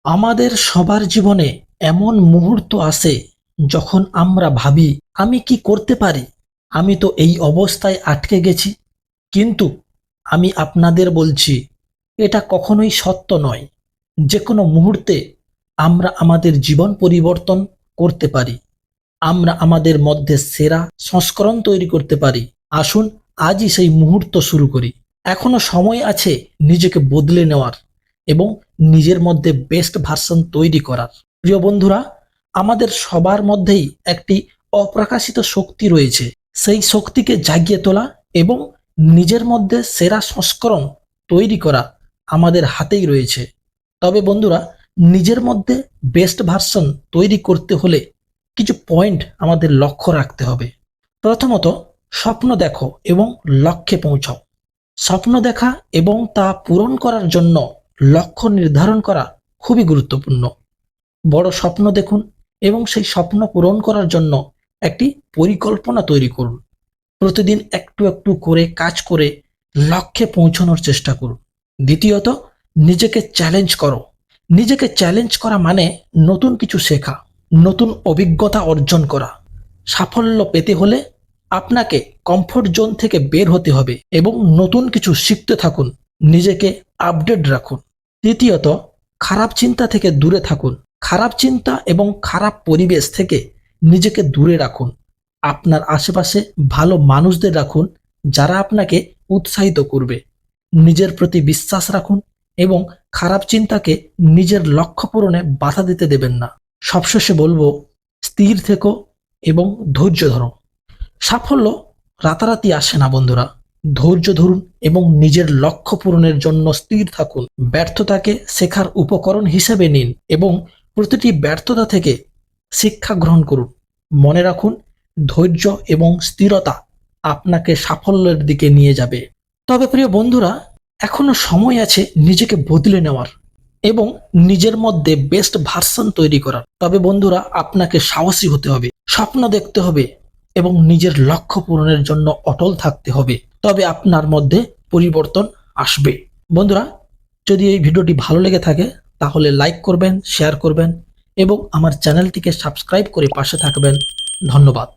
আমাদের সবার জীবনে এমন মুহূর্ত আসে যখন আমরা ভাবি আমি কি করতে পারি, আমি তো এই অবস্থায় আটকে গেছি। কিন্তু আমি আপনাদের বলছি এটা কখনোই সত্য নয়। যে কোনো মুহূর্তে আমরা আমাদের জীবন পরিবর্তন করতে পারি। আমরা আমাদের মধ্যে সেরা সংস্করণ তৈরি করতে পারি। আসুন আজই সেই মুহূর্ত শুরু করি। এখনো সময় আছে নিজেকে বদলে নেওয়ার এবং নিজের মধ্যে বেস্ট ভার্সন তৈরি করার। প্রিয় বন্ধুরা, আমাদের সবার মধ্যেই একটি অপ্রকাশিত শক্তি রয়েছে। সেই শক্তিকে জাগিয়ে তোলা এবং নিজের মধ্যে সেরা সংস্করণ তৈরি করা আমাদের হাতেই রয়েছে। তবে বন্ধুরা, নিজের মধ্যে বেস্ট ভার্সন তৈরি করতে হলে কিছু পয়েন্ট আমাদের লক্ষ্য রাখতে হবে। প্রথমত, স্বপ্ন দেখো এবং লক্ষ্যে পৌঁছাও। স্বপ্ন দেখা এবং তা পূরণ করার জন্য লক্ষ্য নির্ধারণ করা খুবই গুরুত্বপূর্ণ। বড় স্বপ্ন দেখুন এবং সেই স্বপ্ন পূরণ করার জন্য একটি পরিকল্পনা তৈরি করুন। প্রতিদিন একটু একটু করে কাজ করে লক্ষ্যে পৌঁছানোর চেষ্টা করুন। দ্বিতীয়ত, নিজেকে চ্যালেঞ্জ করো। নিজেকে চ্যালেঞ্জ করা মানে নতুন কিছু শেখা, নতুন অভিজ্ঞতা অর্জন করা। সাফল্য পেতে হলে আপনাকে কমফোর্ট জোন থেকে বের হতে হবে এবং নতুন কিছু শিখতে থাকুন। নিজেকে আপডেট রাখুন। তৃতীয়ত, খারাপ চিন্তা থেকে দূরে থাকুন। খারাপ চিন্তা এবং খারাপ পরিবেশ থেকে নিজেকে দূরে রাখুন। আপনার আশেপাশে ভালো মানুষদের রাখুন যারা আপনাকে উৎসাহিত করবে। নিজের প্রতি বিশ্বাস রাখুন এবং খারাপ চিন্তাকে নিজের লক্ষ্য পূরণে বাধা দিতে দেবেন না। সবশেষে বলবো, স্থির থেকো এবং ধৈর্য ধরো। সাফল্য রাতারাতি আসে না বন্ধুরা। ধৈর্য ধরুন এবং নিজের লক্ষ্য পূরণের জন্য স্থির থাকুন। ব্যর্থতাকে শেখার উপকরণ হিসেবে নিন এবং প্রতিটি ব্যর্থতা থেকে শিক্ষা গ্রহণ করুন। মনে রাখুন, ধৈর্য এবং স্থিরতা আপনাকে সাফল্যের দিকে নিয়ে যাবে। তবে প্রিয় বন্ধুরা, এখনো সময় আছে নিজেকে বদলে নেওয়ার এবং নিজের মধ্যে বেস্ট ভার্সন তৈরি করার। তবে বন্ধুরা, আপনাকে সাহসী হতে হবে, স্বপ্ন দেখতে হবে এবং নিজের লক্ষ্য পূরণের জন্য অটল থাকতে হবে। তবে আপনার মধ্যে পরিবর্তন আসবে। বন্ধুরা, যদি এই ভিডিওটি ভালো লেগে থাকে তাহলে লাইক করবেন, শেয়ার করবেন এবং আমার চ্যানেলটিকে সাবস্ক্রাইব করে পাশে থাকবেন। ধন্যবাদ।